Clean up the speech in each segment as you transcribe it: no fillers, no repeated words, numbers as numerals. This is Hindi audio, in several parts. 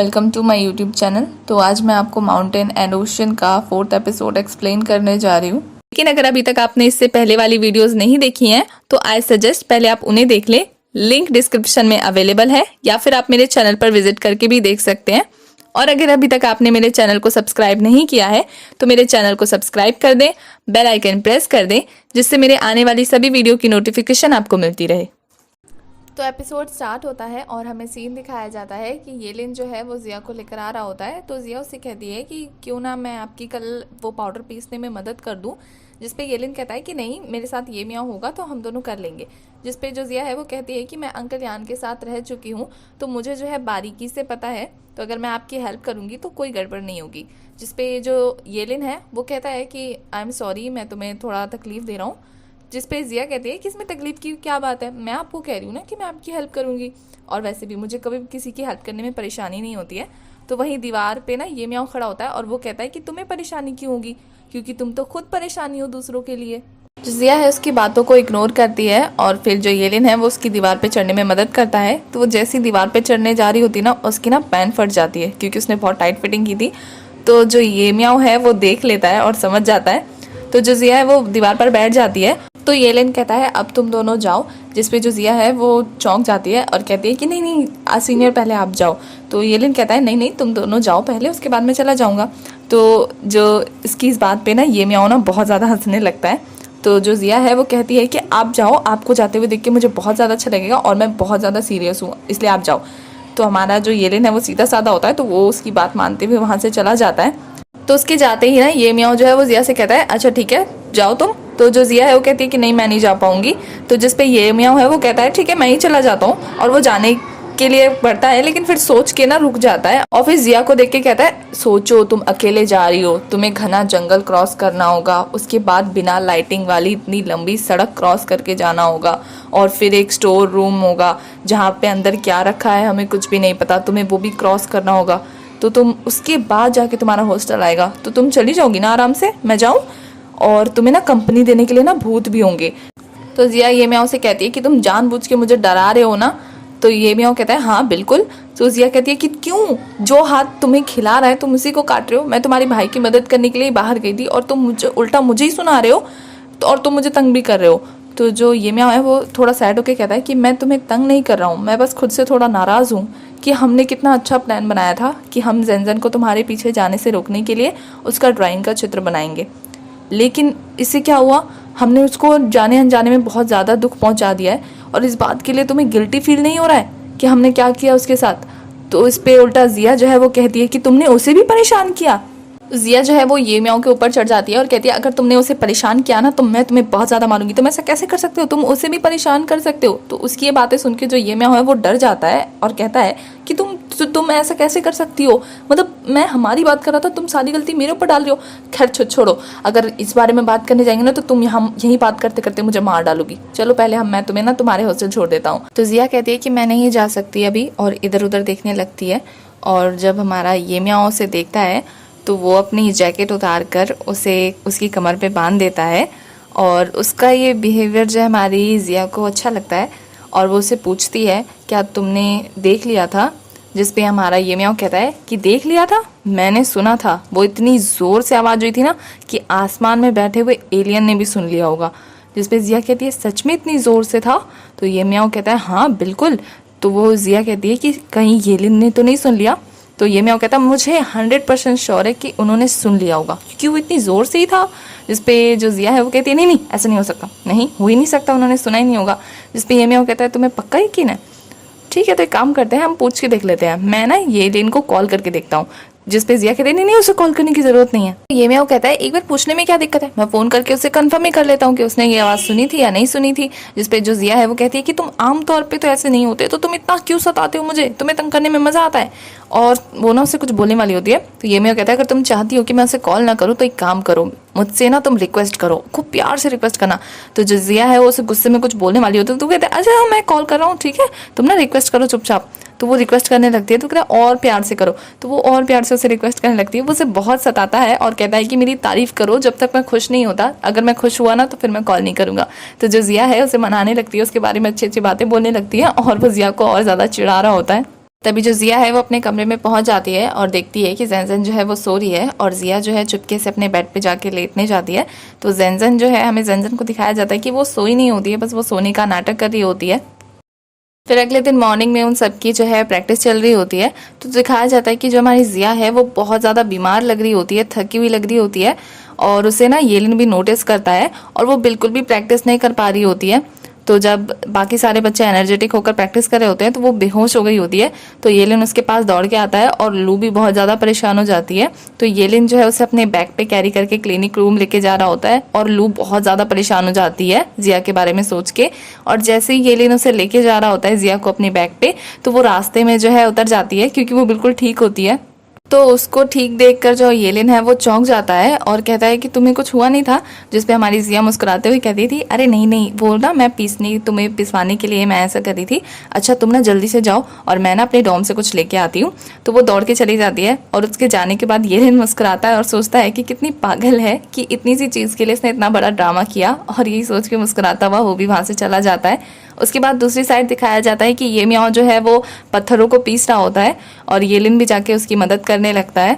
Welcome to my YouTube channel. तो आज मैं आपको माउंटेन एंड ओशन का 4th एपिसोड एक्सप्लेन करने जा रही हूँ। लेकिन अगर अभी तक आपने इससे पहले वाली वीडियोस नहीं देखी हैं तो आई सजेस्ट पहले आप उन्हें देख लें। लिंक डिस्क्रिप्शन में अवेलेबल है या फिर आप मेरे चैनल पर विजिट करके भी देख सकते हैं। और अगर अभी तक आपने मेरे चैनल को सब्सक्राइब नहीं किया है तो मेरे चैनल को सब्सक्राइब कर दें, बेल आइकन प्रेस कर दें, जिससे मेरे आने वाली सभी वीडियो की नोटिफिकेशन आपको मिलती रहे। तो एपिसोड स्टार्ट होता है और हमें सीन दिखाया जाता है कि येलिन जो है वो जिया को लेकर आ रहा होता है। तो जिया उससे कहती है कि क्यों ना मैं आपकी कल वो पाउडर पीसने में मदद कर दूं, जिस पे येलिन कहता है कि नहीं, मेरे साथ ये मियाँ होगा तो हम दोनों कर लेंगे। जिस पे जो जिया है वो कहती है कि मैं अंकल यान के साथ रह चुकी हूँ तो मुझे जो है बारीकी से पता है, तो अगर मैं आपकी हेल्प करूँगी तो कोई गड़बड़ नहीं होगी। जिस पे जो येलिन है वो कहता है कि आई एम सॉरी, मैं तुम्हें थोड़ा तकलीफ़ दे रहा हूँ। जिस पे जिया कहती है कि इसमें तकलीफ की क्या बात है, मैं आपको कह रही हूँ ना कि मैं आपकी हेल्प करूँगी, और वैसे भी मुझे कभी किसी की हेल्प करने में परेशानी नहीं होती है। तो वहीं दीवार पे ना ये मियाँ खड़ा होता है और वो कहता है कि तुम्हें परेशानी क्यों होगी, क्योंकि तुम तो खुद परेशानी हो दूसरों के लिए। जो जिया है उसकी बातों को इग्नोर करती है और फिर जो येलिन है वो उसकी दीवार पे चढ़ने में मदद करता है। तो वो जैसी दीवार पे चढ़ने जा रही होती ना, उसकी ना पैंट फट जाती है क्योंकि उसने बहुत टाइट फिटिंग की थी। तो जो ये मियाँ है वो देख लेता है और समझ जाता है। तो जो जिया है वो दीवार पर बैठ जाती है। तो येलिन कहता है अब तुम दोनों जाओ, जिस पे जो जिया है वो चौंक जाती है और कहती है कि नहीं नहीं, आज सीनियर पहले आप जाओ। तो येलिन कहता है नहीं नहीं, तुम दोनों जाओ पहले, उसके बाद मैं चला जाऊंगा। तो जो इसकी इस बात पे ना ये मियाँ ना बहुत ज़्यादा हंसने लगता है। तो जो जिया है वो कहती है कि आप जाओ, आपको जाते हुए देख के मुझे बहुत ज़्यादा अच्छा लगेगा और मैं बहुत ज़्यादा सीरियस हूँ, इसलिए आप जाओ। तो हमारा जो येलिन है वो सीधा साधा होता है, तो वो उसकी बात मानते हुए वहाँ से चला जाता है। तो उसके जाते ही ना ये मियाँ जो है वो जिया से कहता है अच्छा ठीक है जाओ तुम। तो जो जिया है वो कहती है कि नहीं, मैं नहीं जा पाऊंगी। तो जिस पे ये मियाँ है वो कहता है ठीक है मैं ही चला जाता हूँ, और वो जाने के लिए बढ़ता है लेकिन फिर सोच के ना रुक जाता है। और फिर जिया को देख के कहता है सोचो तुम अकेले जा रही हो, तुम्हें घना जंगल क्रॉस करना होगा, उसके बाद बिना लाइटिंग वाली इतनी लंबी सड़क क्रॉस करके जाना होगा, और फिर एक स्टोर रूम होगा जहाँ पे अंदर क्या रखा है हमें कुछ भी नहीं पता, तुम्हें वो भी क्रॉस करना होगा। तो तुम उसके बाद जाके तुम्हारा हॉस्टल आएगा, तो तुम चली जाओगी ना आराम से, मैं जाऊँ, और तुम्हें ना कंपनी देने के लिए ना भूत भी होंगे। तो जिया ये मियाँ से कहती है कि तुम जानबूझ के मुझे डरा रहे हो ना। तो ये मियाँ कहता है हाँ बिल्कुल। तो जिया कहती है कि क्यों, जो हाथ तुम्हें खिला रहा है तुम उसी को काट रहे हो, मैं तुम्हारे भाई की मदद करने के लिए बाहर गई थी और तुम मुझे उल्टा मुझे ही सुना रहे हो, तो और तुम मुझे तंग भी कर रहे हो। तो जो ये मियाँ है वो थोड़ा सैड होकर कहता है कि मैं तुम्हें तंग नहीं कर रहा हूँ, मैं बस खुद से थोड़ा नाराज़ हूँ कि हमने कितना अच्छा प्लान बनाया था कि हम जेनजन को तुम्हारे पीछे जाने से रोकने के लिए उसका ड्राइंग का चित्र बनाएंगे, लेकिन इससे क्या हुआ, हमने उसको जाने अनजाने में बहुत ज़्यादा दुख पहुंचा दिया है, और इस बात के लिए तुम्हें गिल्टी फील नहीं हो रहा है कि हमने क्या किया उसके साथ। तो इस पे उल्टा जिया जो है वो कहती है कि तुमने उसे भी परेशान किया। जिया जो है वो ये मियाँ के ऊपर चढ़ जाती है और कहती है अगर तुमने उसे परेशान किया ना तो मैं तुम्हें बहुत ज़्यादा मारूंगी, तुम ऐसा कैसे कर सकते हो, तुम उसे भी परेशान कर सकते हो। तो उसकी ये बातें सुन के जो ये मियाँ है वो डर जाता है और कहता है कि तुम ऐसा कैसे कर सकती हो, मतलब मैं हमारी बात कर रहा था, तुम सारी गलती मेरे ऊपर डाल रही हो। खैर छोड़ो, अगर इस बारे में बात करने जाएंगे ना तो तुम यहाँ यही बात करते करते मुझे मार डालोगी, चलो पहले मैं तुम्हें ना तुम्हारे हॉस्टल छोड़ देता हूँ। तो जिया कहती है कि मैं नहीं जा सकती अभी, और इधर उधर देखने लगती है। और जब हमारा ये मियाँ उसे देखता है तो वो अपनी जैकेट उतार कर उसे उसकी कमर पे बांध देता है, और उसका ये बिहेवियर जो है हमारी जिया को अच्छा लगता है, और वो उसे पूछती है क्या तुमने देख लिया था। जिस पे हमारा ये मियाँ कहता है कि देख लिया था, मैंने सुना था, वो इतनी ज़ोर से आवाज़ हुई थी ना कि आसमान में बैठे हुए एलियन ने भी सुन लिया होगा। जिस पे जिया कहती है सच में इतनी ज़ोर से था। तो ये मियाँ कहता है हाँ बिल्कुल। तो वो जिया कहती है कि कहीं एलियन ने तो नहीं सुन लिया। तो ये मैं कहता मुझे 100% श्योर है कि उन्होंने सुन लिया होगा क्योंकि वो इतनी ज़ोर से ही था। जिस पे जो जिया है वो कहती है नहीं नहीं ऐसा नहीं हो सकता, नहीं हो ही नहीं सकता, उन्होंने सुना ही नहीं होगा। जिस पे ये मैं कहता है तुम्हें पक्का यकीन है, ठीक है तो एक काम करते हैं हम पूछ के देख लेते हैं, मैं ना ये लेन को कॉल करके देखता हूँ। जिस पे जिया कहते हैं नहीं उसे कॉल करने की जरूरत नहीं है। ये मैं कहता है एक बार पूछने में क्या दिक्कत है, मैं फोन करके उसे कंफर्म ही कर लेता हूँ कि उसने ये आवाज़ सुनी थी या नहीं सुनी थी। जिस पे जो जिया है वो कहती है कि तुम आमतौर पे तो ऐसे नहीं होते, तो तुम इतना क्यों सताते हो मुझे, तुम्हें तंग करने में मजा आता है। और वो ना उसे कुछ बोलने वाली होती है। तो ये मैं कहता है अगर तुम चाहती हो कि मैं उसे कॉल ना करूँ तो एक काम करो, मुझसे ना तुम रिक्वेस्ट करो, खूब प्यार से रिक्वेस्ट करना। तो जो जिया है वो उसे गुस्से में कुछ बोलने वाली होती है, तो कहते हैं अच्छा मैं कॉल कर रहा हूँ ठीक है, तुम ना रिक्वेस्ट करो चुपचाप। तो वो रिक्वेस्ट करने लगती है, तो कहता है और प्यार से करो। तो वो और प्यार से उसे रिक्वेस्ट करने लगती है। वो उसे बहुत सताता है और कहता है कि मेरी तारीफ करो जब तक मैं खुश नहीं होता, अगर मैं खुश हुआ ना तो फिर मैं कॉल नहीं करूँगा। तो जो जिया है उसे मनाने लगती है, उसके बारे में अच्छी अच्छी बातें बोलने लगती है, और वो जिया को और ज़्यादा चिढ़ा रहा होता है। तभी जो जिया है वो अपने कमरे में पहुंच जाती है और देखती है कि जैनजन जो है वो सो रही है और जिया जो है चुपके से अपने बेड पे जाके लेटने जाती है। तो जैनजन जो है, हमें जैनजन को दिखाया जाता है कि वो सोई नहीं होती है, बस वो सोने का नाटक कर रही होती है। फिर अगले दिन मॉर्निंग में उन सबकी जो है प्रैक्टिस चल रही होती है। तो दिखाया जाता है कि जो हमारी जिया है वो बहुत ज़्यादा बीमार लग रही होती है, थकी हुई लग रही होती है और उसे ना येलिन भी नोटिस करता है और वो बिल्कुल भी प्रैक्टिस नहीं कर पा रही होती है। तो जब बाकी सारे बच्चे एनर्जेटिक होकर प्रैक्टिस कर रहे होते हैं तो वो बेहोश हो गई होती है। तो येलिन उसके पास दौड़ के आता है और लू भी बहुत ज़्यादा परेशान हो जाती है। तो येलिन जो है उसे अपने बैग पे कैरी करके क्लिनिक रूम लेके जा रहा होता है और लू बहुत ज़्यादा परेशान हो जाती है जिया के बारे में सोच के। और जैसे ही येलिन उसे लेके जा रहा होता है जिया को अपने बैग पे, तो वो रास्ते में जो है उतर जाती है क्योंकि वो बिल्कुल ठीक होती है। तो उसको ठीक देखकर जो येलिन है वो चौंक जाता है और कहता है कि तुम्हें कुछ हुआ नहीं था। जिस पे हमारी जिया मुस्कुराते हुए कहती थी, अरे नहीं नहीं, वो ना मैं तुम्हें पिसवाने के लिए मैं ऐसा कर रही थी। अच्छा तुम ना जल्दी से जाओ और मैं ना अपने डॉम से कुछ लेके आती हूँ। तो वो दौड़ के चली जाती है और उसके जाने के बाद येलिन मुस्कुराता है और सोचता है कि कितनी पागल है कि इतनी सी चीज़ के लिए इसने इतना बड़ा ड्रामा किया, और यही सोच के मुस्कुराता हुआ वो भी वहाँ से चला जाता है। उसके बाद दूसरी साइड दिखाया जाता है कि ये म्याओ जो है वो पत्थरों को पीस रहा होता है और येलिन भी जाके उसकी मदद करने लगता है।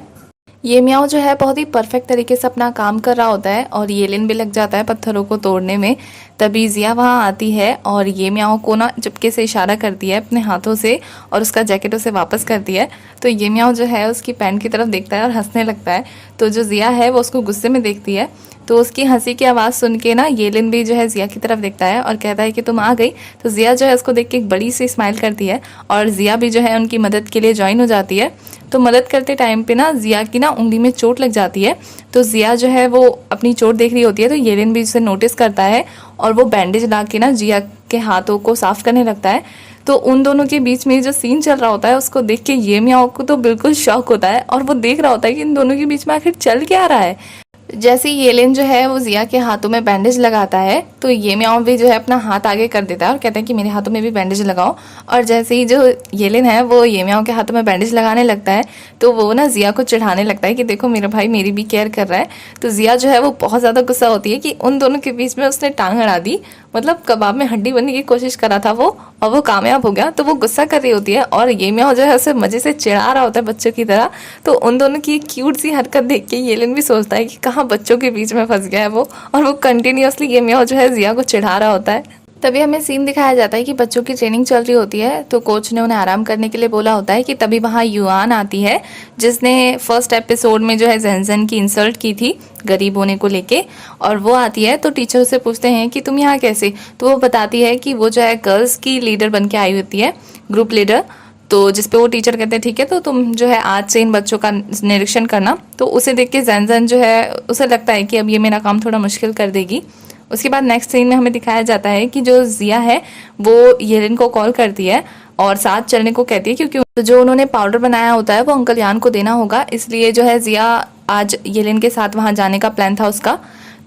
ये म्याओ जो है बहुत ही परफेक्ट तरीके से अपना काम कर रहा होता है और येलिन भी लग जाता है पत्थरों को तोड़ने में। तभी जिया वहाँ आती है और ये म्याओ को ना चुपके से इशारा करती है अपने हाथों से और उसका जैकेट उसे वापस करती है। तो ये म्याओ जो है उसकी पैंट की तरफ देखता है और हंसने लगता है। तो जो जिया है वो उसको गुस्से में देखती है। तो उसकी हंसी की आवाज़ सुन के ना येलिन भी जो है जिया की तरफ देखता है और कहता है कि तुम आ गई। तो जिया जो है उसको देख के एक बड़ी सी स्माइल करती है और जिया भी जो है उनकी मदद के लिए ज्वाइन हो जाती है। तो मदद करते टाइम पे ना जिया की ना उंगली में चोट लग जाती है। तो जिया जो है वो अपनी चोट देख रही होती है, तो येलिन भी उसे नोटिस करता है और वो बैंडेज ला के ना जिया के हाथों को साफ करने लगता है। तो उन दोनों के बीच में जो सीन चल रहा होता है उसको देख के ये म्याओ को तो बिल्कुल शॉक होता है और वो देख रहा होता है कि इन दोनों के बीच में आखिर चल क्या रहा है। जैसे ही येलिन जो है वो जिया के हाथों में बैंडेज लगाता है तो ये म्याओ भी जो है अपना हाथ आगे कर देता है और कहता है कि मेरे हाथों में भी बैंडेज लगाओ। और जैसे ही जो येलिन है वो ये म्याओ के हाथों में बैंडेज लगाने लगता है तो वो ना जिया को चिढ़ाने लगता है कि देखो मेरा भाई मेरी भी केयर कर रहा है। तो जिया जो है वो बहुत ज़्यादा गुस्सा होती है कि उन दोनों के बीच में उसने टांग अड़ा दी, मतलब कबाब में हड्डी बनने की कोशिश करा था वो और वो कामयाब हो गया। तो वो गुस्सा कर रही होती है और ये म्याओ जो है उसे मजे से चिढ़ा रहा होता है बच्चों की तरह। तो उन दोनों की क्यूट सी हरकत देख के येलिन भी सोचता है कि कहाँ बच्चों के बीच में फंस गया है वो, और वो कंटिन्यूअसली ये म्याओ जो है जिया को चिढ़ा रहा होता है। तभी हमें सीन दिखाया जाता है कि बच्चों की ट्रेनिंग चल रही होती है। तो कोच ने उन्हें आराम करने के लिए बोला होता है कि तभी वहाँ युआन आती है जिसने फर्स्ट एपिसोड में जो है जैनजन की इंसल्ट की थी गरीब होने को लेके। और वो आती है तो टीचर से पूछते हैं कि तुम यहाँ कैसे। तो वो बताती है कि वो जो है गर्ल्स की लीडर बन के आई होती है, ग्रुप लीडर। तो जिसपे वो टीचर कहते हैं ठीक है तो तुम जो है आज से इन बच्चों का निरीक्षण करना। तो उसे देख के जैनजन जो है उसे लगता है कि अब ये मेरा काम थोड़ा मुश्किल कर देगी। उसके बाद नेक्स्ट सीन में हमें दिखाया जाता है कि जो जिया है वो येलिन को कॉल करती है और साथ चलने को कहती है क्योंकि जो उन्होंने पाउडर बनाया होता है वो अंकल यान को देना होगा, इसलिए जो है जिया आज येलिन के साथ वहाँ जाने का प्लान था उसका।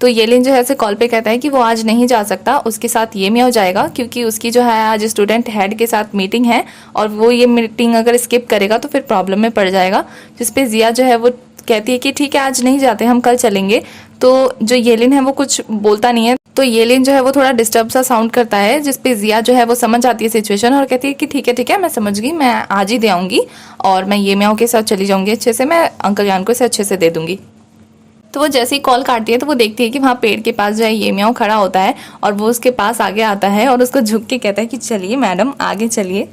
तो येलिन जो है उसे कॉल पे कहता है कि वो आज नहीं जा सकता, उसके साथ ये म्याओ जाएगा क्योंकि उसकी जो है आज स्टूडेंट हेड के साथ मीटिंग है और वो ये मीटिंग अगर स्किप करेगा तो फिर प्रॉब्लम में पड़ जाएगा। जिसपे जिया जो है वो कहती है कि ठीक है आज नहीं जाते, हम कल चलेंगे। तो जो येलिन है वो कुछ बोलता नहीं है। तो येलिन जो है वो थोड़ा डिस्टर्ब सा साउंड करता है जिसपे जिया जो है वो समझ आती है सिचुएशन और कहती है कि ठीक है मैं समझ गई, मैं आज ही दे आऊँगी और मैं ये म्याओ के साथ चली जाऊँगी, अच्छे से मैं अंकल यान को इसे अच्छे से दे दूँगी। तो वो जैसे ही कॉल काटती है तो वो देखती है कि वहाँ पेड़ के पास जो है ये म्याओ खड़ा होता है और वो उसके पास आगे आता है और उसको झुक के कहता है कि चलिए मैडम आगे चलिए।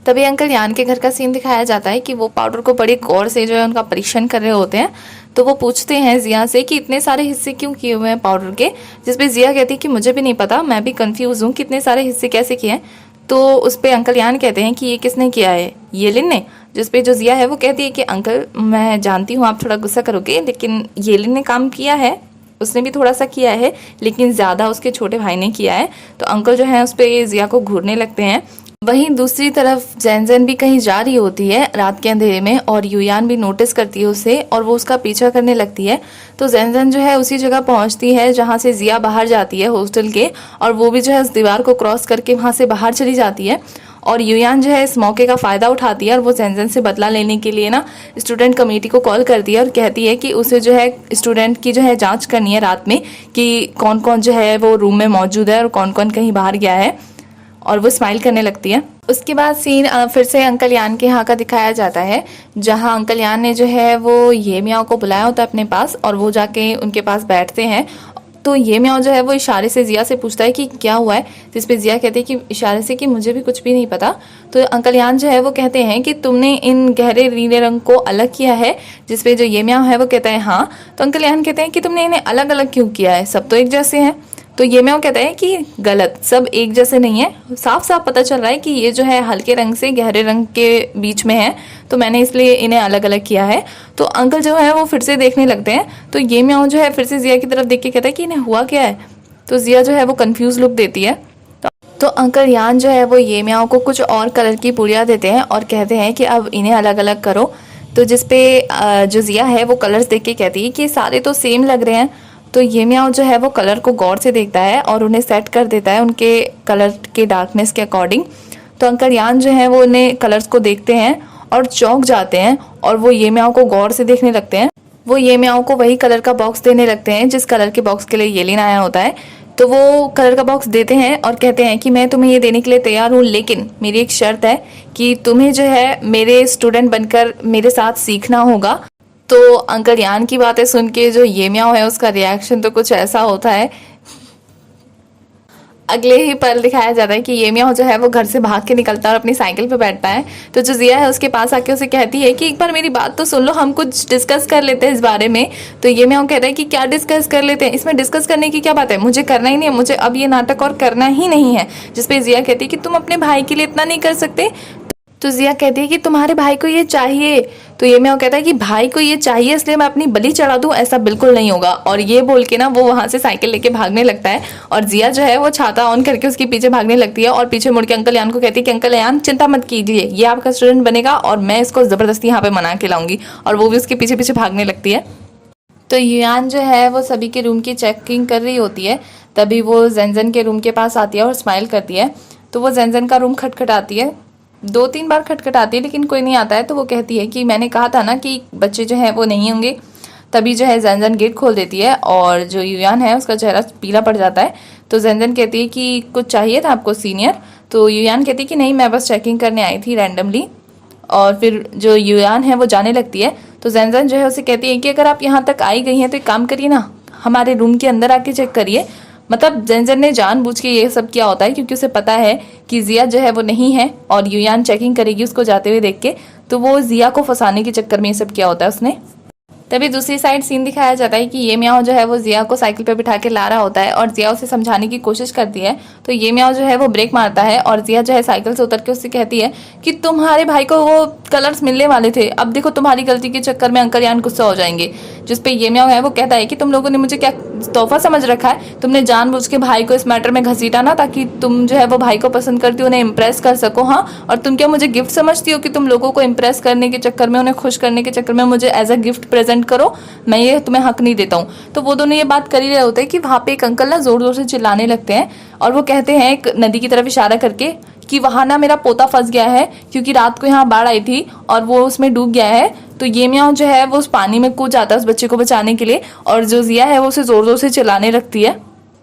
तभी अंकल यान के घर का सीन दिखाया जाता है कि वो पाउडर को बड़े गौर से जो है उनका परीक्षण कर रहे होते हैं। तो वो पूछते हैं जिया से कि इतने सारे हिस्से क्यों किए हुए हैं पाउडर के, जिसपे जिया कहती है कि मुझे भी नहीं पता, मैं भी कंफ्यूज हूँ कितने सारे हिस्से कैसे किए हैं। तो उस पर अंकल यान कहते हैं कि ये किसने किया है, येलिन ने। जिसपे जो जिया है वो कहती है कि अंकल मैं जानती हूँ आप थोड़ा गुस्सा करोगे, लेकिन येलिन ने काम किया है, उसने भी थोड़ा सा किया है लेकिन ज़्यादा उसके छोटे भाई ने किया है। तो अंकल जो है उस पर जिया को घूरने लगते हैं। वहीं दूसरी तरफ जैनजन भी कहीं जा रही होती है रात के अंधेरे में और युयान भी नोटिस करती है उसे और वो उसका पीछा करने लगती है। तो जैनजन जो है उसी जगह पहुंचती है जहां से जिया बाहर जाती है हॉस्टल के, और वो भी जो है उस दीवार को क्रॉस करके वहां से बाहर चली जाती है। और युयान जो है इस मौके का फ़ायदा उठाती है और वो जैनजन से बदला लेने के लिए ना स्टूडेंट कमेटी को कॉल करती है और कहती है कि उसे जो है स्टूडेंट की जो है जांच करनी है रात में कि कौन कौन जो है वो रूम में मौजूद है और कौन कौन कहीं बाहर गया है। और वो स्माइल करने लगती है। उसके बाद सीन फिर से अंकल यान के यहाँ का दिखाया जाता है, जहाँ अंकल यान ने जो है वो ये मियाँ को बुलाया होता है अपने पास और वो जाके उनके पास बैठते हैं। तो ये मियाँ जो है वो इशारे से जिया से पूछता है कि क्या हुआ है, जिस पे जिया कहती है कि इशारे से कि मुझे भी कुछ भी नहीं पता। तो अंकल यान जो है वो कहते हैं कि तुमने इन गहरे नीले रंग को अलग किया है, जिस पे जो ये मियाँ है वो कहता है हाँ। तो अंकल यान कहते हैं कि तुमने इन्हें अलग अलग क्यों किया है, सब तो एक जैसे हैं। तो ये मैं कहता है कि गलत, सब एक जैसे नहीं है, साफ साफ पता चल रहा है कि ये जो है हल्के रंग से गहरे रंग के बीच में है, तो मैंने इसलिए इन्हें अलग अलग किया है। तो अंकल जो है वो फिर से देखने लगते हैं। तो ये म्याऊ जो है फिर से जिया की तरफ देख के कहता है कि इन्हें हुआ क्या है। तो जिया जो है वो कंफ्यूज लुक देती है। तो अंकल यान जो है वो ये म्याऊ को कुछ और कलर की पुड़िया देते हैं और कहते हैं कि अब इन्हें अलग अलग करो। तो जिसपे जो जिया है वो कलर्स देख के कहती है कि सारे तो सेम लग रहे हैं। तो ये म्याऊ जो है वो कलर को गौर से देखता है और उन्हें सेट कर देता है उनके कलर के डार्कनेस के अकॉर्डिंग। तो अंकल यान जो है वो उन्हें कलर्स को देखते हैं और चौंक जाते हैं और वो ये म्याऊ को गौर से देखने लगते हैं। वो ये म्याऊ को वही कलर का बॉक्स देने लगते हैं जिस कलर के बॉक्स के लिए ये लेना आया होता है। तो वो कलर का बॉक्स देते हैं और कहते हैं कि मैं तुम्हें ये देने के लिए तैयार हूँ, लेकिन मेरी एक शर्त है कि तुम्हें जो है मेरे स्टूडेंट बनकर मेरे साथ सीखना होगा। तो अंकल यान की बातें सुन के जो ये म्याऊ है उसका रिएक्शन तो कुछ ऐसा होता है। अगले ही पल दिखाया जाता है कि ये म्याऊ जो है वो घर से भाग के निकलता है और अपनी साइकिल पे बैठता है। तो जो जिया है उसके पास आके उसे कहती है कि एक बार मेरी बात तो सुन लो, हम कुछ डिस्कस कर लेते हैं इस बारे में। तो ये म्याऊ कहता है कि क्या डिस्कस कर लेते हैं, इसमें डिस्कस करने की क्या बात है, मुझे करना ही नहीं है, मुझे अब ये नाटक और करना ही नहीं है। जिसपे जिया कहती है कि तुम अपने भाई के लिए इतना नहीं कर सकते। तो जिया कहती है कि तुम्हारे भाई को ये चाहिए। तो ये म्याऊ कहता है कि भाई को ये चाहिए इसलिए मैं अपनी बलि चढ़ा दूं, ऐसा बिल्कुल नहीं होगा। और ये बोल के ना वो वहां से साइकिल लेके भागने लगता है और जिया जो है वो छाता ऑन करके उसके पीछे भागने लगती है और पीछे मुड़ के अंकल यान को कहती है कि अंकल यान चिंता मत कीजिए, ये आपका स्टूडेंट बनेगा और मैं इसको जबरदस्ती यहाँ पे मना के लाऊंगी। और वो भी उसके पीछे पीछे भागने लगती है। तो युयान जो है वो सभी के रूम की चेकिंग कर रही होती है, तभी वो जेनजेन के रूम के पास आती है और स्माइल करती है। तो वो जेनजेन का रूम खटखटाती है, 2-3 बार खटखटाती है लेकिन कोई नहीं आता है। तो वो कहती है कि मैंने कहा था ना कि बच्चे जो हैं वो नहीं होंगे। तभी जो है जेनजेन गेट खोल देती है और जो युयान है उसका चेहरा पीला पड़ जाता है। तो जेनजेन कहती है कि कुछ चाहिए था आपको सीनियर। तो युयान कहती है कि नहीं, मैं बस चेकिंग करने आई थी रैंडमली। और फिर जो युयान है वो जाने लगती है। तो जेनजेन जो है उसे कहती है कि अगर आप यहाँ तक आई गई हैं तो एक काम करिए ना, हमारे रूम के अंदर आके चेक करिए। मतलब जेनजेन ने जानबूझ के ये सब किया होता है क्योंकि उसे पता है कि जिया जो है वो नहीं है और युयान चेकिंग करेगी उसको जाते हुए देख के। तो वो जिया को फंसाने के चक्कर में ये सब किया होता है उसने। तभी दूसरी साइड सीन दिखाया जाता है कि ये म्याऊ जो है वो जिया को साइकिल पे बिठा के ला रहा होता है और जिया उसे समझाने की कोशिश करती है। तो ये म्याऊ जो है वो ब्रेक मारता है और जिया जो है साइकिल से उतर के उससे कहती है कि तुम्हारे भाई को वो कलर्स मिलने वाले थे, अब देखो तुम्हारी गलती के चक्कर में अंकल यान गुस्सा हो जाएंगे। जिसपे ये म्याऊ है वो कहता है कि तुम लोगों ने मुझे क्या तोहफा समझ रखा है, तुमने जानबूझ के भाई को इस मैटर में घसीटा ना ताकि तुम जो है वो भाई को पसंद करती हो, उन्हें इम्प्रेस कर सको। हाँ, और तुम क्या मुझे गिफ्ट समझती हो कि तुम लोगों को इम्प्रेस करने के चक्कर में, उन्हें खुश करने के चक्कर में मुझे एज अ गिफ्ट प्रेजेंट करो, मैं ये तुम्हें हक नहीं देता हूँ। तो वो दोनों ये बात कर ही रहे होते हैं कि वहाँ पे एक अंकल ना जोर जोर से चिल्लाने लगते हैं और वो कहते हैं एक नदी की तरफ इशारा करके कि वहाँ ना मेरा पोता फंस गया है क्योंकि रात को यहाँ बाढ़ आई थी और वो उसमें डूब गया है। तो ये म्याऊ जो है वो उस पानी में कूद जाता है उस बच्चे को बचाने के लिए और जो जिया है वो उसे जोर जोर से चिल्लाने लगती है।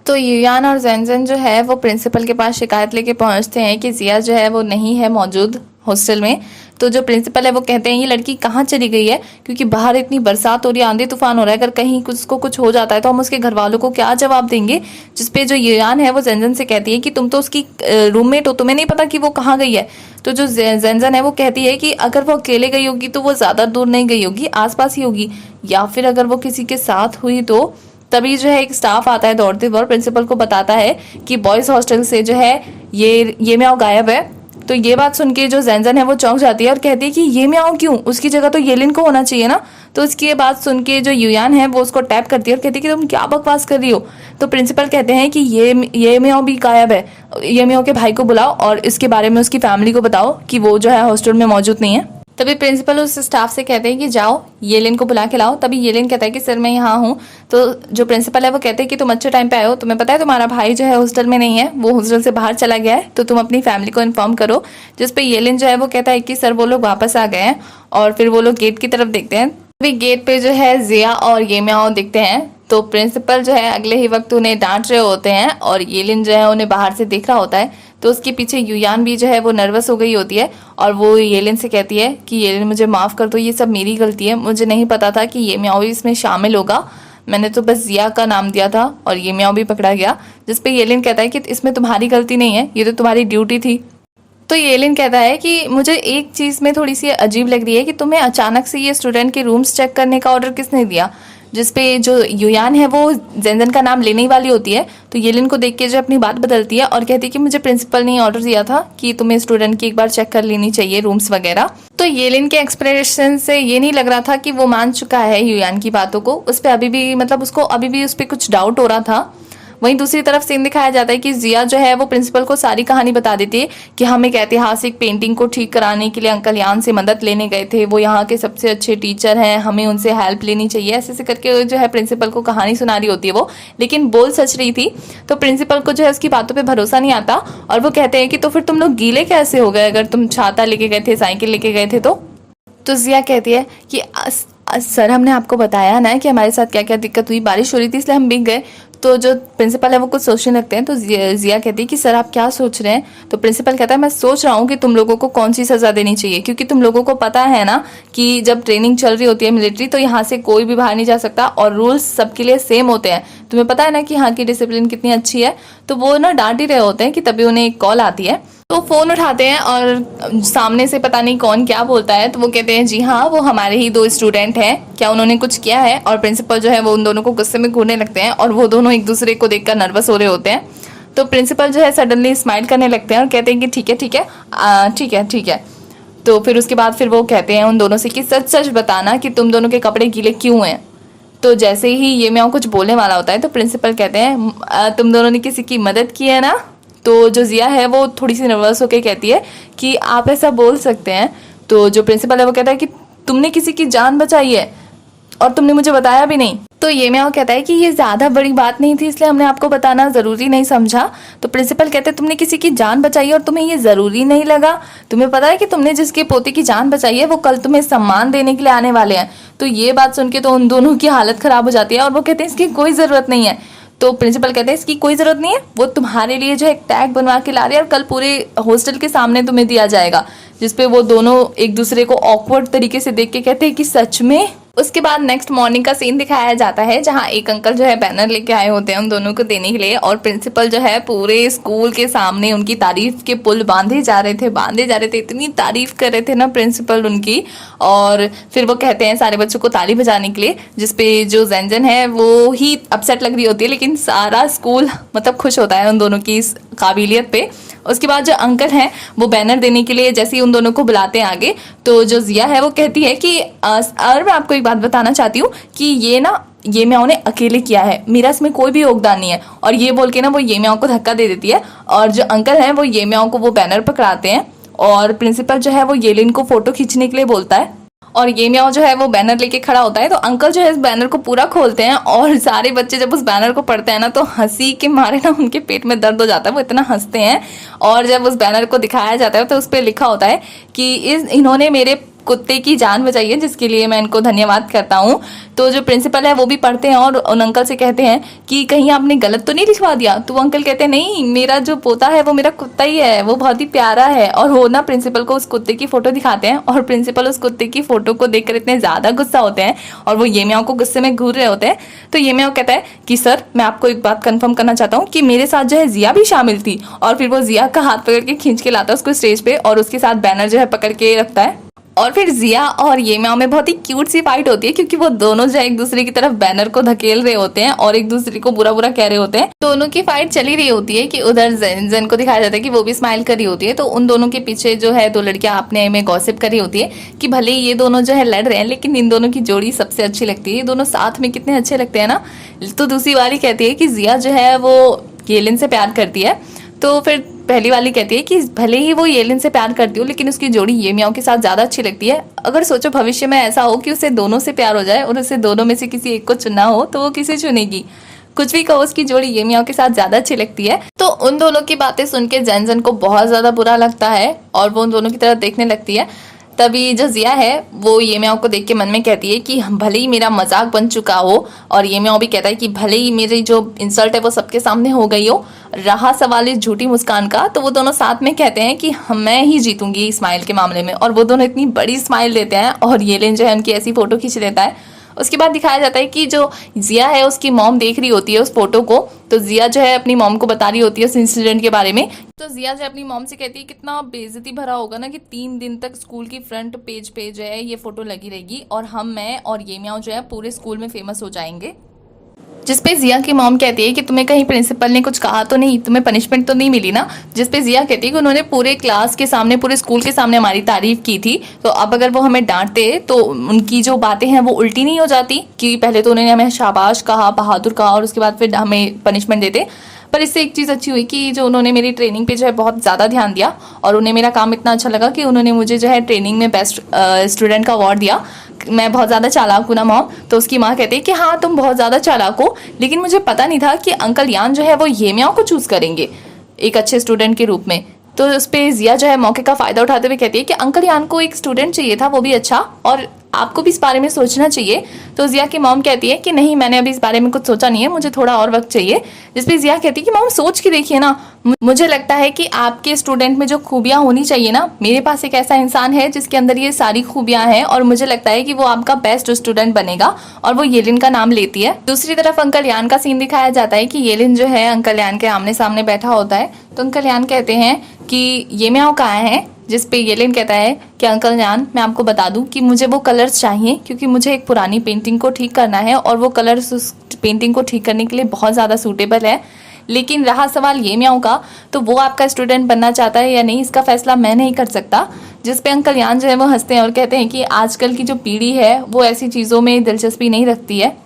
तो युयान और जेनजेन जो है वो प्रिंसिपल के पास शिकायत लेके पहुंचते हैं कि जिया जो है वो नहीं है मौजूद हॉस्टल में। तो जो प्रिंसिपल है वो कहते हैं ये लड़की कहाँ चली गई है, क्योंकि बाहर इतनी बरसात हो रही है, आंधी तूफान हो रहा है, अगर कहीं उसको कुछ हो जाता है तो हम उसके घर वालों को क्या जवाब देंगे। जिसपे जो युयान है वो जेनजेन से कहती है कि तुम तो उसकी रूममेट हो, तुम्हें नहीं पता कि वो कहाँ गई है। तो जो जेनजेन है वो कहती है कि अगर वो अकेले गई होगी तो वो ज़्यादा दूर नहीं गई होगी, आसपास ही होगी, या फिर अगर वो किसी के साथ हुई तो। तभी जो है एक स्टाफ आता है दौड़ते हुए और प्रिंसिपल को बताता है कि बॉयज़ हॉस्टल से जो है ये म्याऊ गायब है। तो ये बात सुन के जो जेनजेन है वो चौंक जाती है और कहती है कि ये म्याऊ क्यों, उसकी जगह तो येलिन को होना चाहिए ना। तो उसकी ये बात सुन के जो युयान है वो उसको टैप करती है और कहती है कि तुम क्या बकवास कर रही हो। तो प्रिंसिपल कहते हैं कि ये म्याऊ भी गायब है, ये म्याऊ के भाई को बुलाओ और इसके बारे में उसकी फैमिली को बताओ कि वो जो है हॉस्टल में मौजूद नहीं है। तभी प्रिंसिपल उस स्टाफ से कहते हैं कि जाओ येलिन को बुला के लाओ। तभी येलिन कहता है कि सर मैं यहाँ हूँ। तो जो प्रिंसिपल है वो कहते हैं कि तुम अच्छे टाइम पे आए हो, तुम्हें पता है तुम्हारा भाई जो है हॉस्टल में नहीं है, वो हॉस्टल से बाहर चला गया है, तो तुम अपनी फैमिली को इन्फॉर्म करो। जिसपे येलिन जो है वो कहता है कि सर वो लोग वापस आ गए हैं। और फिर वो लोग गेट की तरफ देखते हैं, तभी गेट पे जो है जिया और ये म्याऊ दिखते हैं। तो प्रिंसिपल जो है अगले ही वक्त उन्हें डांट रहे होते हैं और येलिन जो है उन्हें बाहर से देख रहा होता है। तो उसके पीछे युयान भी जो है वो नर्वस हो गई होती है और वो येलिन से कहती है कि येलिन मुझे माफ़ कर दो, ये सब मेरी गलती है, मुझे नहीं पता था कि ये म्याओ इसमें शामिल होगा, मैंने तो बस जिया का नाम दिया था और ये म्याओ भी पकड़ा गया। जिस पे येलिन कहता है कि इसमें तुम्हारी गलती नहीं है, ये तो तुम्हारी ड्यूटी थी। तो येलिन कहता है कि मुझे एक चीज़ में थोड़ी सी अजीब लग रही है कि तुम्हें अचानक से ये स्टूडेंट के रूम्स चेक करने का ऑर्डर किसने दिया। जिस पे जो युयान है वो जेनजन का नाम लेने वाली होती है, तो येलिन को देख के जो अपनी बात बदलती है और कहती है कि मुझे प्रिंसिपल ने ऑर्डर दिया था कि तुम्हें स्टूडेंट की एक बार चेक कर लेनी चाहिए रूम्स वगैरह। तो येलिन के एक्सप्रेशन से ये नहीं लग रहा था कि वो मान चुका है युयान की बातों को, उस पर अभी भी मतलब उसको अभी भी उस पर कुछ डाउट हो रहा था। वहीं दूसरी तरफ सीन दिखाया जाता है कि जिया जो है वो प्रिंसिपल को सारी कहानी बता देती है कि हम एक ऐतिहासिक पेंटिंग को ठीक कराने के लिए अंकल यान से मदद लेने गए थे, वो यहाँ के सबसे अच्छे टीचर हैं, हमें उनसे हेल्प लेनी चाहिए, ऐसे ऐसे करके जो है प्रिंसिपल को कहानी सुना रही होती है वो, लेकिन बोल सच रही थी। तो प्रिंसिपल को जो है उसकी बातों पर भरोसा नहीं आता और वो कहते हैं कि तो फिर तुम लोग गीले कैसे हो गए, अगर तुम छाता लेके गए थे, साइकिल लेके गए थे तो जिया कहती है कि सर हमने आपको बताया ना कि हमारे साथ क्या क्या दिक्कत हुई, बारिश हो रही थी इसलिए हम भीग गए। तो जो प्रिंसिपल है वो कुछ सोचने लगते हैं। तो जिया कहती है कि सर आप क्या सोच रहे हैं। तो प्रिंसिपल कहता है मैं सोच रहा हूँ कि तुम लोगों को कौन सी सज़ा देनी चाहिए, क्योंकि तुम लोगों को पता है ना कि जब ट्रेनिंग चल रही होती है मिलिट्री तो यहाँ से कोई भी बाहर नहीं जा सकता और रूल्स सबके लिए सेम होते हैं। तुम्हें पता है ना कि यहाँ की डिसिप्लिन कितनी अच्छी है। तो वो ना डांट ही रहे होते हैं कि तभी उन्हें एक कॉल आती है। तो फ़ोन उठाते हैं और सामने से पता नहीं कौन क्या बोलता है। तो वो कहते हैं जी हाँ वो हमारे ही 2 स्टूडेंट हैं, क्या उन्होंने कुछ किया है। और प्रिंसिपल जो है वो उन दोनों को गुस्से में घूरने लगते हैं और वो दोनों एक दूसरे को देखकर नर्वस हो रहे होते हैं। तो प्रिंसिपल जो है सडनली स्माइल करने लगते हैं और कहते हैं कि ठीक है ठीक है ठीक है ठीक है। तो फिर उसके बाद फिर वो कहते हैं उन दोनों से कि सच सच बताना कि तुम दोनों के कपड़े गीले क्यों हैं। तो जैसे ही ये म्याओ कुछ बोलने वाला होता है तो प्रिंसिपल कहते हैं तुम दोनों ने किसी की मदद की है ना। तो जो जिया है वो थोड़ी सी नर्वस होकर कहती है कि आप ऐसा बोल सकते हैं। तो जो प्रिंसिपल है वो कहता है कि तुमने किसी की जान बचाई है और तुमने मुझे बताया भी नहीं। तो ये म्याओ कहता है कि ये ज़्यादा बड़ी बात नहीं थी इसलिए हमने आपको बताना ज़रूरी नहीं समझा। तो प्रिंसिपल कहते हैं तुमने किसी की जान बचाई और तुम्हें ये ज़रूरी नहीं लगा। तुम्हें पता है कि तुमने जिसके पोते की जान बचाई है वो कल तुम्हें सम्मान देने के लिए आने वाले हैं। तो ये बात सुन के तो उन दोनों की हालत ख़राब हो जाती है और वो कहते हैं इसकी कोई ज़रूरत नहीं है। तो प्रिंसिपल कहते हैं इसकी कोई ज़रूरत नहीं है, वो तुम्हारे लिए जो है एक टैग बनवा के ला रही है और कल पूरे हॉस्टल के सामने तुम्हें दिया जाएगा। जिसपे वो दोनों एक दूसरे को ऑकवर्ड तरीके से देख के कहते हैं कि सच में। उसके बाद नेक्स्ट मॉर्निंग का सीन दिखाया जाता है जहाँ एक अंकल जो है बैनर लेके आए होते हैं उन दोनों को देने के लिए और प्रिंसिपल जो है पूरे स्कूल के सामने उनकी तारीफ के पुल बांधे जा रहे थे। इतनी तारीफ कर रहे थे ना प्रिंसिपल उनकी। और फिर वो कहते हैं सारे बच्चों को ताली बजाने के लिए, जिसपे जो जेनजन है वो ही अपसेट लग रही होती है, लेकिन सारा स्कूल मतलब खुश होता है उन दोनों की इस काबिलियत पे। उसके बाद जो अंकल हैं वो बैनर देने के लिए जैसे ही उन दोनों को बुलाते हैं आगे, तो जो जिया है वो कहती है कि और मैं आपको एक बात बताना चाहती हूँ कि ये म्याओ ने अकेले किया है, मेरा इसमें कोई भी योगदान नहीं है। और ये बोल के ना वो ये म्याओ को धक्का दे देती है और जो अंकल हैं वो ये म्याओ को वो बैनर पकड़ाते हैं और प्रिंसिपल जो है वो येलिन को फोटो खींचने के लिए बोलता है और ये म्याओ जो है वो बैनर लेके खड़ा होता है। तो अंकल जो है इस बैनर को पूरा खोलते हैं और सारे बच्चे जब उस बैनर को पढ़ते हैं ना तो हंसी के मारे ना उनके पेट में दर्द हो जाता है, वो इतना हंसते हैं। और जब उस बैनर को दिखाया जाता है तो उस पर लिखा होता है कि इन्होंने मेरे कुत्ते की जान बचाई है, जिसके लिए मैं इनको धन्यवाद करता हूँ। तो जो प्रिंसिपल है वो भी पढ़ते हैं और उन अंकल से कहते हैं कि कहीं आपने गलत तो नहीं लिखवा दिया। तो वो अंकल कहते हैं नहीं, मेरा जो पोता है वो मेरा कुत्ता ही है, वो बहुत ही प्यारा है। और वो ना प्रिंसिपल को उस कुत्ते की फोटो दिखाते हैं और प्रिंसिपल उस कुत्ते की फोटो को देखकर इतने ज़्यादा गुस्सा होते हैं और वो ये म्याओ को गुस्से में घूर रहे होते हैं। तो ये म्याओ कहता है कि सर मैं आपको एक बात कन्फर्म करना चाहता हूँ कि मेरे साथ जो है जिया भी शामिल थी। और फिर वो जिया का हाथ पकड़ के खींच के लाता है उसको स्टेज पे और उसके साथ बैनर जो है पकड़ के रखता है। और फिर जिया और ये म्याओ में बहुत ही क्यूट सी फाइट होती है क्योंकि वो दोनों जो है एक दूसरे की तरफ बैनर को धकेल रहे होते हैं और एक दूसरे को बुरा बुरा कह रहे होते हैं। दोनों की फाइट चली रही होती है कि उधर जेनजन को दिखाया जाता है कि वो भी स्माइल कर रही होती है। तो उन दोनों के पीछे जो है 2 लड़कियां अपने में गॉसिप कर रही होती है कि भले ये दोनों जो है लड़ रहे हैं लेकिन इन दोनों की जोड़ी सबसे अच्छी लगती है, ये दोनों साथ में कितने अच्छे लगते हैं ना। तो दूसरी वाली कहती है कि जिया जो है वो येलिन से प्यार करती है। तो फिर पहली वाली कहती है कि भले ही वो येलिन से प्यार करती हो लेकिन उसकी जोड़ी ये म्याओ के साथ ज़्यादा अच्छी लगती है। अगर सोचो भविष्य में ऐसा हो कि उसे दोनों से प्यार हो जाए और उसे दोनों में से किसी एक को चुनना हो तो वो किसे चुनेगी। कुछ भी कहो, उसकी जोड़ी ये म्याओ के साथ ज़्यादा अच्छी लगती है। तो उन दोनों की बातें सुन के जेनजन को बहुत ज़्यादा बुरा लगता है और वो उन दोनों की तरफ देखने लगती है। तभी जो जिया है वो ये म्याओ को देख के मन में कहती है कि भले ही मेरा मजाक बन चुका हो, और ये म्याओ भी कहता है कि भले ही मेरी जो इंसल्ट है वो सबके सामने हो गई हो, रहा सवाल इस झूठी मुस्कान का, तो वो दोनों साथ में कहते हैं कि मैं ही जीतूंगी स्माइल के मामले में। और वो दोनों इतनी बड़ी स्माइल देते हैं और येलिन जो है उनकी ऐसी फोटो खींच लेता है। उसके बाद दिखाया जाता है कि जो जिया है उसकी मॉम देख रही होती है उस फोटो को, तो जिया जो है अपनी मॉम को बता रही होती है उस इंसिडेंट के बारे में। तो जिया जो अपनी मॉम से कहती है कितना बेइज्जती भरा होगा ना कि 3 दिन तक स्कूल की फ्रंट पेज पे जो है ये फोटो लगी रहेगी और मैं और ये म्याओ जो है पूरे स्कूल में फेमस हो जाएंगे। जिसपे जिया की मॉम कहती है कि तुम्हें कहीं प्रिंसिपल ने कुछ कहा तो नहीं, तुम्हें पनिशमेंट तो नहीं मिली ना। जिसपे जिया कहती है कि उन्होंने पूरे क्लास के सामने, पूरे स्कूल के सामने हमारी तारीफ की थी, तो अब अगर वो हमें डांटते तो उनकी जो बातें हैं वो उल्टी नहीं हो जाती कि पहले तो उन्होंने हमें शाबाश कहा, बहादुर कहा और उसके बाद फिर हमें पनिशमेंट देते। पर इससे एक चीज़ अच्छी हुई कि जो उन्होंने मेरी ट्रेनिंग पे जो है बहुत ज़्यादा ध्यान दिया और उन्हें मेरा काम इतना अच्छा लगा कि उन्होंने मुझे जो है ट्रेनिंग में बेस्ट स्टूडेंट का अवार्ड दिया। मैं बहुत ज़्यादा चालाक हूँ ना मॉम। तो उसकी माँ कहती है कि हाँ तुम बहुत ज़्यादा चालाक हो, लेकिन मुझे पता नहीं था कि अंकल यान जो है वो ये म्याओ को चूज़ करेंगे एक अच्छे स्टूडेंट के रूप में। तो उस पर जिया जो है मौके का फ़ायदा उठाते हुए कहती है कि अंकल यान को एक स्टूडेंट चाहिए था, वो भी अच्छा, और आपको भी इस बारे में सोचना चाहिए। तो जिया की मॉम कहती है कि नहीं, मैंने अभी इस बारे में कुछ सोचा नहीं है, मुझे थोड़ा और वक्त चाहिए। जिस पे जिया कहती है कि मॉम सोच के देखिए ना, मुझे लगता है कि आपके स्टूडेंट में जो खूबियां होनी चाहिए ना, मेरे पास एक ऐसा इंसान है जिसके अंदर ये सारी खूबियां हैं और मुझे लगता है कि वो आपका बेस्ट स्टूडेंट बनेगा। और वो येलिन का नाम लेती है। दूसरी तरफ अंकल यान का सीन दिखाया जाता है कि येलिन जो है अंकल यान के आमने सामने बैठा होता है। तो अंकल यान कहते हैं कि ये म्याओ कहाँ है, जिस पे येलिन कहता है कि अंकल यान मैं आपको बता दूं कि मुझे वो कलर्स चाहिए क्योंकि मुझे एक पुरानी पेंटिंग को ठीक करना है और वो कलर्स उस पेंटिंग को ठीक करने के लिए बहुत ज़्यादा सूटेबल है। लेकिन रहा सवाल ये म्याओ का, तो वो आपका स्टूडेंट बनना चाहता है या नहीं, इसका फैसला मैं नहीं कर सकता। जिस पे अंकल यान जो है वो हंसते हैं और कहते हैं कि आजकल की जो पीढ़ी है वो ऐसी चीज़ों में दिलचस्पी नहीं रखती है,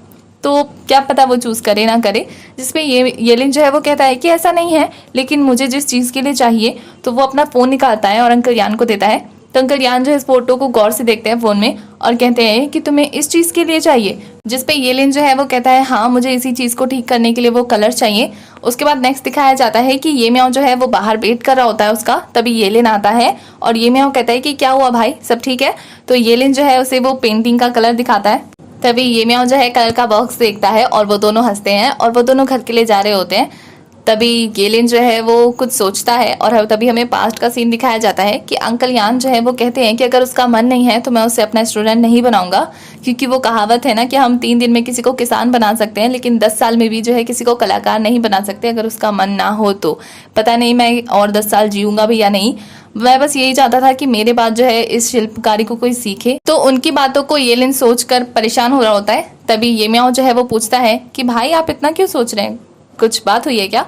तो क्या पता वो चूज़ करे ना करे। जिसपे येलिन जो है वो कहता है कि ऐसा नहीं है, लेकिन मुझे जिस चीज़ के लिए चाहिए, तो वो अपना फ़ोन निकालता है और अंकल यान को देता है। तो अंकल यान जो है इस फोटो को गौर से देखते हैं फ़ोन में और कहते हैं कि तुम्हें इस चीज़ के लिए चाहिए। जिसपे येलिन जो है वो कहता है हाँ मुझे इसी चीज़ को ठीक करने के लिए वो कलर चाहिए। उसके बाद नेक्स्ट दिखाया जाता है कि ये म्याओ जो है वो बाहर वेट कर रहा होता है उसका, तभी येलिन आता है और ये म्याओ कहता है कि क्या हुआ भाई, सब ठीक है। तो येलिन जो है उसे वो पेंटिंग का कलर दिखाता है। तभी ये म्याओ जो है कलर का बॉक्स देखता है और वो दोनों हंसते हैं और वो दोनों घर के लिए जा रहे होते हैं। तभी येलिन जो है वो कुछ सोचता है और तभी हमें पास्ट का सीन दिखाया जाता है कि अंकल यान जो है वो कहते हैं कि अगर उसका मन नहीं है तो मैं उसे अपना स्टूडेंट नहीं बनाऊंगा, क्योंकि वो कहावत है ना कि हम 3 दिन में किसी को किसान बना सकते हैं लेकिन 10 साल में भी जो है किसी को कलाकार नहीं बना सकते अगर उसका मन ना हो तो। पता नहीं मैं और 10 साल जीऊँगा भी या नहीं। मैं बस यही चाहता था कि मेरे बाद जो है इस शिल्पकारी को कोई सीखे। तो उनकी बातों को येलिन सोचकर परेशान हो रहा होता है। तभी ये म्याओ जो है वो पूछता है कि भाई आप इतना क्यों सोच रहे हैं, कुछ बात हुई है क्या।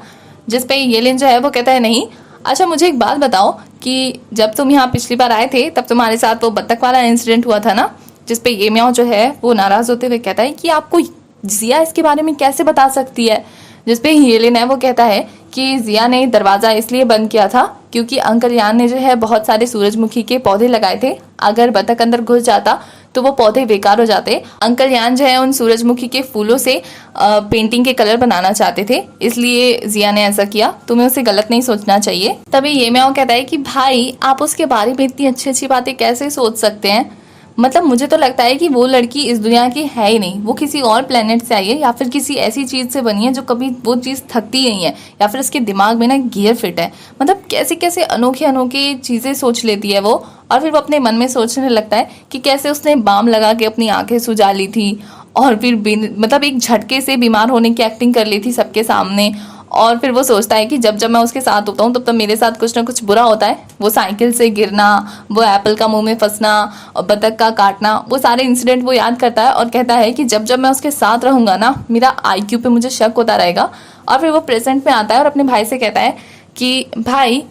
जिस पे येलिन जो है वो कहता है नहीं। अच्छा मुझे एक बात बताओ कि जब तुम यहाँ पिछली बार आए थे तब तुम्हारे साथ वो बत्तख वाला इंसिडेंट हुआ था ना। जिस पे ये म्याओ जो है वो नाराज होते हुए कहता है कि आपको जिया इसके बारे में कैसे बता सकती है। जिसपे येलिन है वो कहता है कि जिया ने दरवाज़ा इसलिए बंद किया था क्योंकि अंकल यान ने जो है बहुत सारे सूरजमुखी के पौधे लगाए थे, अगर बतख अंदर घुस जाता तो वो पौधे बेकार हो जाते। अंकल यान जो है उन सूरजमुखी के फूलों से पेंटिंग के कलर बनाना चाहते थे, इसलिए जिया ने ऐसा किया, तुम्हें उसे गलत नहीं सोचना चाहिए। तभी ये म्याओ कहता है कि भाई आप उसके बारे में इतनी अच्छी अच्छी बातें कैसे सोच सकते हैं, मतलब मुझे तो लगता है कि वो लड़की इस दुनिया की है ही नहीं, वो किसी और प्लेनेट से आई है या फिर किसी ऐसी चीज़ से बनी है जो कभी वो चीज़ थकती नहीं है या फिर उसके दिमाग में ना गियर फिट है। मतलब कैसे कैसे अनोखे अनोखे चीज़ें सोच लेती है वो। और फिर वो अपने मन में सोचने लगता है कि कैसे उसने बाम लगा के अपनी आंखें सुझा ली थी और फिर मतलब एक झटके से बीमार होने की एक्टिंग कर ली थी सबके सामने। और फिर वो सोचता है कि जब जब मैं उसके साथ होता हूँ तब मेरे साथ कुछ ना कुछ बुरा होता है, वो साइकिल से गिरना, वो एप्पल का मुंह में फंसना और बतख का काटना, वो सारे इंसिडेंट वो याद करता है और कहता है कि जब जब मैं उसके साथ रहूँगा ना मेरा IQ पे मुझे शक होता रहेगा। और फिर वो प्रेजेंट में आता है और अपने भाई से कहता है कि भाई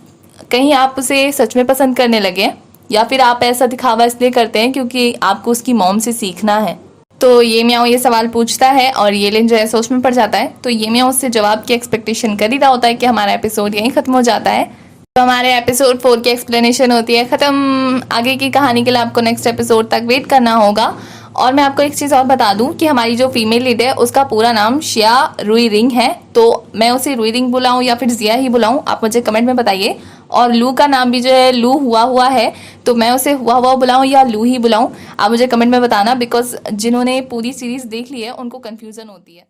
कहीं आप उसे सच में पसंद करने लगे या फिर आप ऐसा दिखावा इसलिए करते हैं क्योंकि आपको उसकी मॉम से सीखना है। तो ये म्याओ ये सवाल पूछता है और येलिन जो है सोच में पड़ जाता है। तो ये म्याओ उससे जवाब की एक्सपेक्टेशन कर ही रहा होता है कि हमारा एपिसोड यहीं खत्म हो जाता है। तो हमारे एपिसोड 4 की एक्सप्लेनेशन होती है खत्म। आगे की कहानी के लिए आपको नेक्स्ट एपिसोड तक वेट करना होगा। और मैं आपको एक चीज़ और बता दूं कि हमारी जो फीमेल लीड है उसका पूरा नाम शिया रुई रिंग है, तो मैं उसे रुई रिंग बुलाऊं या फिर जिया ही बुलाऊं, आप मुझे कमेंट में बताइए। और लू का नाम भी जो है लू हुआ हुआ है, तो मैं उसे हुआ हुआ बुलाऊं या लू ही बुलाऊं, आप मुझे कमेंट में बताना, बिकॉज जिन्होंने पूरी सीरीज देख ली है उनको कंफ्यूजन होती है।